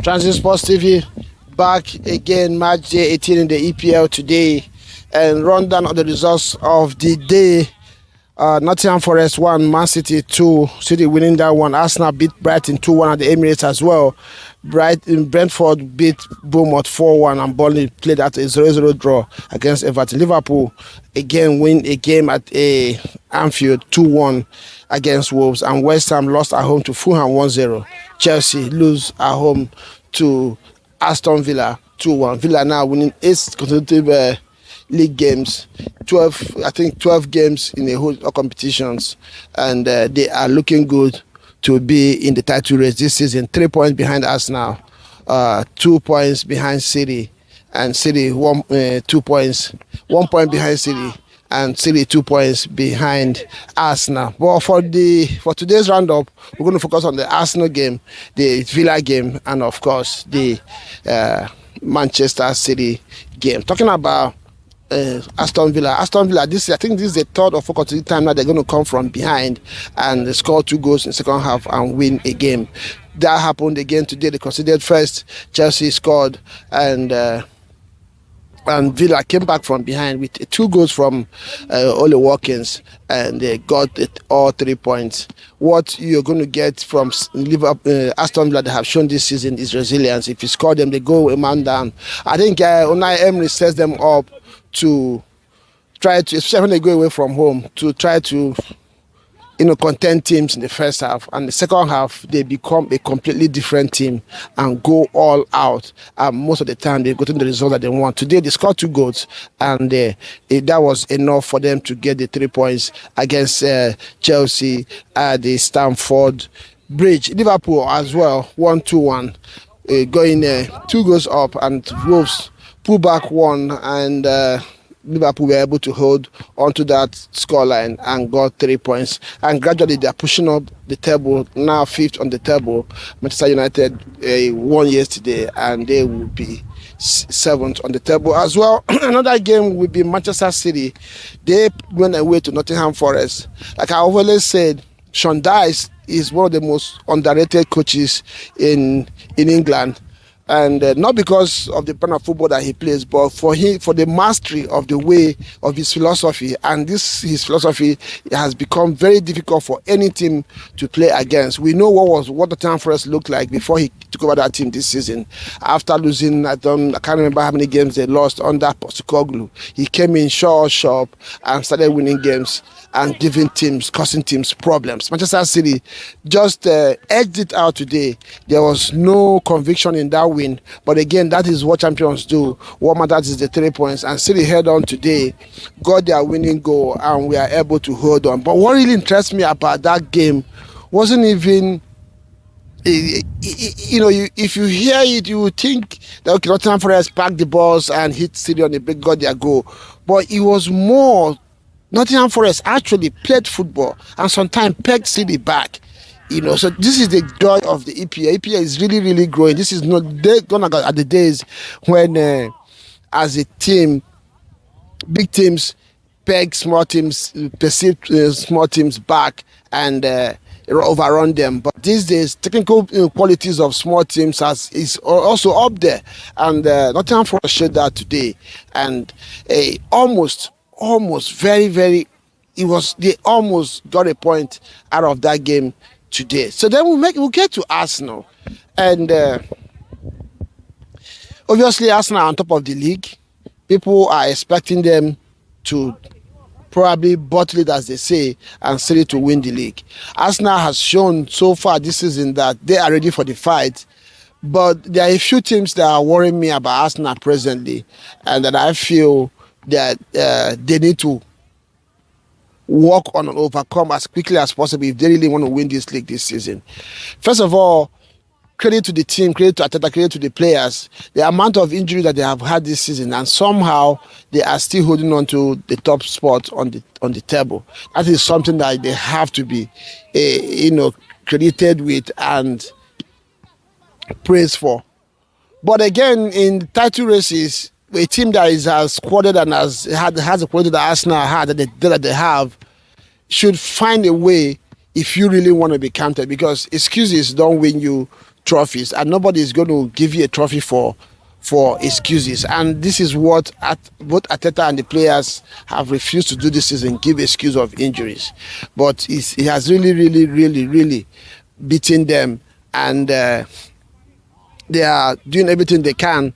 Tranzeet Sports TV back again, match day 18 in the EPL today, and rundown of the results of the day. Nottingham Forest 1, Man City 2. City winning that one. Arsenal beat Brighton 2-1 at the Emirates as well. Brentford beat Bournemouth 4-1, and Burnley played at a 0-0 draw against Everton. Liverpool again win a game at Anfield 2-1 against Wolves, and West Ham lost at home to Fulham 1-0. Chelsea lose at home to Aston Villa 2-1. Villa now winning 8 consecutive league games, 12 games in the whole competitions, and they are looking good to be in the title race this season. 3 points behind Arsenal, 2 points behind City, and City 2 points, 1 point behind City, and City 2 points behind Arsenal. But for today's roundup, we're going to focus on the Arsenal game, the Villa game, and of course the Manchester City game. Talking about Aston Villa, I think this is the third or fourth time that they're going to come from behind and score 2 goals in the second half and win a game. That happened again today. They conceded first, Chelsea scored, and Villa came back from behind with 2 goals from Ole Watkins, and they got all 3 points. What you're going to get from Aston Villa that have shown this season is resilience. If you score them, they go a man down. I think Unai Emery sets them up to try to, especially when they go away from home, to try to contain teams in the first half, and the second half they become a completely different team and go all out, and most of the time they've gotten the result that they want. Today they scored 2 goals, and that was enough for them to get the 3 points against Chelsea at the Stamford Bridge. Liverpool as well won 2-1, going 2 goals up, and Wolves pull back 1, and Liverpool were able to hold onto that scoreline and got 3 points. And gradually they are pushing up the table, now 5th on the table. Manchester United won yesterday, and they will be 7th on the table as well. Another game will be Manchester City. They went away to Nottingham Forest. Like I always said, Sean Dyche is one of the most underrated coaches in England. And not because of the brand of football that he plays, but for the mastery of the way of his philosophy. And his philosophy has become very difficult for any team to play against. We know what the Nottingham Forest looked like before he took over that team this season. After losing, I can't remember how many games they lost under Postecoglou. He came in sharp and started winning games and causing teams problems. Manchester City just edged it out today. There was no conviction in that win, but again, that is what champions do. What matters is the 3 points, and City held on today, got their winning goal, and we are able to hold on. But what really interests me about that game wasn't even, if you hear it, you would think that okay, Nottingham Forest packed the balls and hit City on the break, got their goal, but it was more Nottingham Forest actually played football and sometimes pegged City back. So this is the joy of the EPL. EPL is really, really growing. This is not gonna go at the days when, as a team, big teams peg small teams, perceive small teams back and overrun them. But these days, technical qualities of small teams is also up there, and Nottingham Forest showed that today, and almost very, very, they almost got a point out of that game today. So then we'll get to Arsenal, and obviously Arsenal are on top of the league. People are expecting them to probably bottle it, as they say, and City to win the league. Arsenal has shown so far this season that they are ready for the fight, but there are a few teams that are worrying me about Arsenal presently, and that I feel that they need to work on and overcome as quickly as possible if they really want to win this league this season. First of all, credit to the team, credit to Arteta, credit to the players. The amount of injury that they have had this season, and somehow they are still holding on to the top spot on the table. That is something that they have to be, credited with and praised for. But again, in the title races, a team that is as squadded and has the quality that Arsenal had, that they have, should find a way if you really want to be counted, because excuses don't win you trophies, and nobody is going to give you a trophy for excuses. And this is what both Arteta and the players have refused to do this season, give excuse of injuries. But he has really beaten them, and they are doing everything they can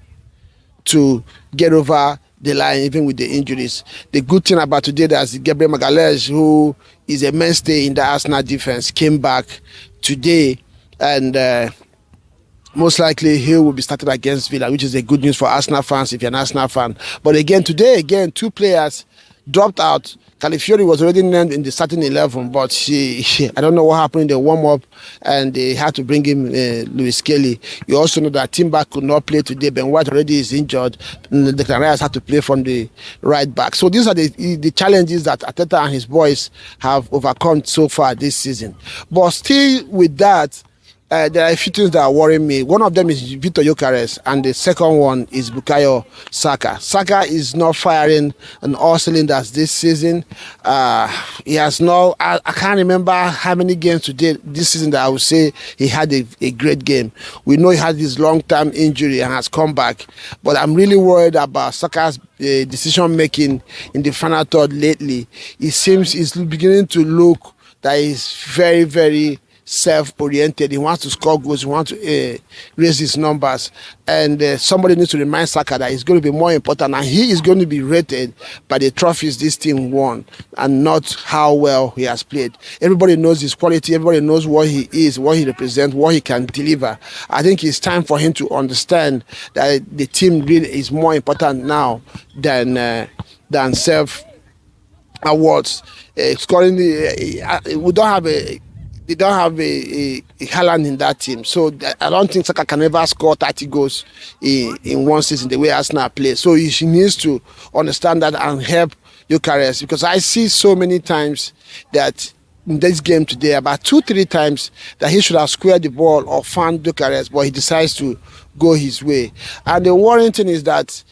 to get over the line, even with the injuries. The good thing about today is Gabriel Magalhaes, who is a mainstay in the Arsenal defense, came back today, and most likely he will be started against Villa, which is a good news for Arsenal fans if you're an Arsenal fan. But today, two players dropped out. Calafiori was already named in the starting 11, but I don't know what happened in the warm-up, and they had to bring him Lewis Kelly. You also know that Timber could not play today. Ben White already is injured. Declan Rice had to play from the right back. So these are the challenges that Arteta and his boys have overcome so far this season. But still with that, there are a few things that are worrying me. One of them is Victor Gyökeres, and the second one is Bukayo Saka. Saka is not firing on all cylinders this season. He has no. I can't remember how many games today this season that I would say he had a great game. We know he had this long-term injury and has come back, but I'm really worried about Saka's decision making in the final third lately. It seems it's beginning to look that he's very self-oriented. He wants to score goals. He wants to raise his numbers, and somebody needs to remind Saka that it's going to be more important, and he is going to be rated by the trophies this team won, and not how well he has played. Everybody knows his quality. Everybody knows what he is, what he represents, what he can deliver. I think it's time for him to understand that the team really is more important now than self awards. Scoring, we don't have a. They don't have a Haaland in that team. So I don't think Saka can ever score 30 goals in one season the way Arsenal play. So he needs to understand that and help Gyökeres, because I see so many times that in this game today, about 2-3 times, that he should have squared the ball or found Gyökeres, but he decides to go his way. And the worrying thing is that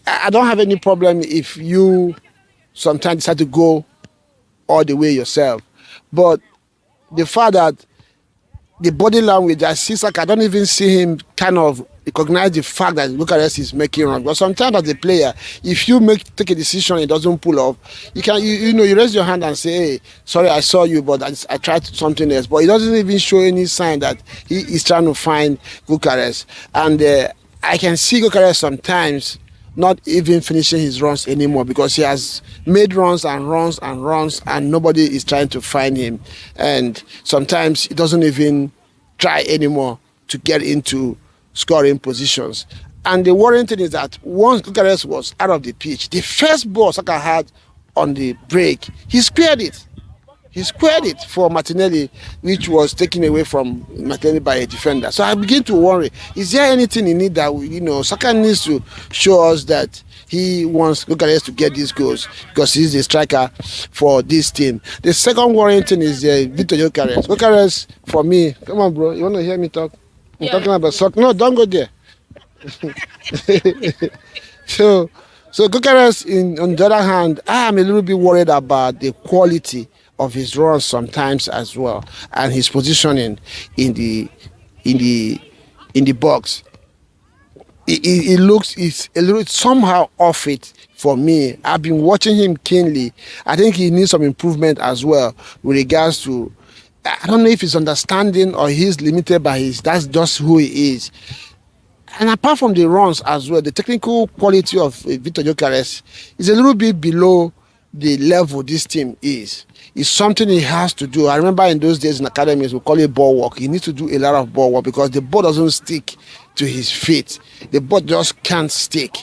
I don't have any problem if you sometimes decide to go all the way yourself. But the fact that the body language, I see Saka, I don't even see him kind of recognize the fact that Gyökeres is making wrong. But sometimes as a player, if you take a decision and it doesn't pull off, you can you raise your hand and say, hey, sorry, I saw you, but I tried something else. But he doesn't even show any sign that he is trying to find Gyökeres. And I can see Gyökeres sometimes not even finishing his runs anymore, because he has made runs and nobody is trying to find him. And sometimes he doesn't even try anymore to get into scoring positions. And the worrying thing is that once Gyökeres was out of the pitch, the first ball Saka had on the break, he squared it. He squared it for Martinelli, which was taken away from Martinelli by a defender. So I begin to worry, is there anything in it that, Saka needs to show us that he wants Gyökeres to get these goals, because he's the striker for this team. The second worrying thing is Victor Gyökeres. Gyökeres, for me, come on, bro, you want to hear me talk? I'm talking about soccer. No, don't go there. So Gyökeres, on the other hand, I'm a little bit worried about the quality of his runs sometimes as well, and his positioning in the box. It looks it's a little somehow off it for me. I've been watching him keenly. I think he needs some improvement as well with regards to, I don't know if it's understanding or he's limited by that's just who he is. And apart from the runs as well, the technical quality of Victor Gyökeres is a little bit below the level this team is. It's something he has to do. I remember in those days in academies, we call it ball work. He needs to do a lot of ball work, because the ball doesn't stick to his feet. The ball just can't stick.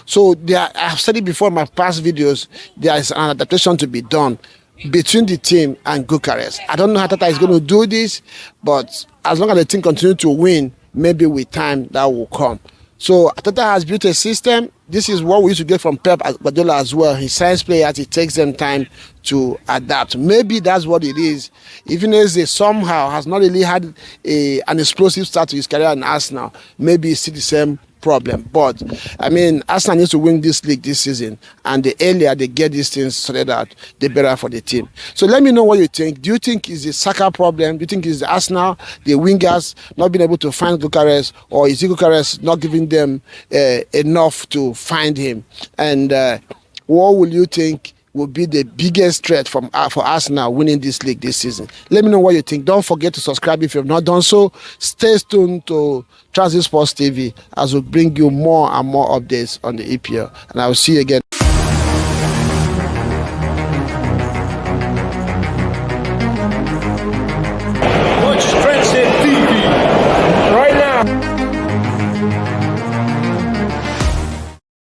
So I've said it before in my past videos, there is an adaptation to be done between the team and Gyökeres. I don't know how Tata is going to do this, but as long as the team continues to win, maybe with time that will come. So Tata has built a system. This is what we used to get from Pep Guardiola as well. He signs players, he takes them time to adapt. Maybe that's what it is. Even as he somehow has not really had an explosive start to his career in Arsenal, maybe it's still the same problem. But I mean, Arsenal needs to win this league this season, and the earlier they get these things sorted out, the better for the team. So let me know what you think. Do you think it's the Saka problem? Do you think it's the Arsenal, the wingers not being able to find Gyökeres, or is Gyökeres not giving them enough to find him? And what will you think will be the biggest threat for Arsenal winning this league this season? Let me know what you think. Don't forget to subscribe if you have not done so. Stay tuned to Tranzeet Sports TV as we bring you more and more updates on the EPL. And I will see you again.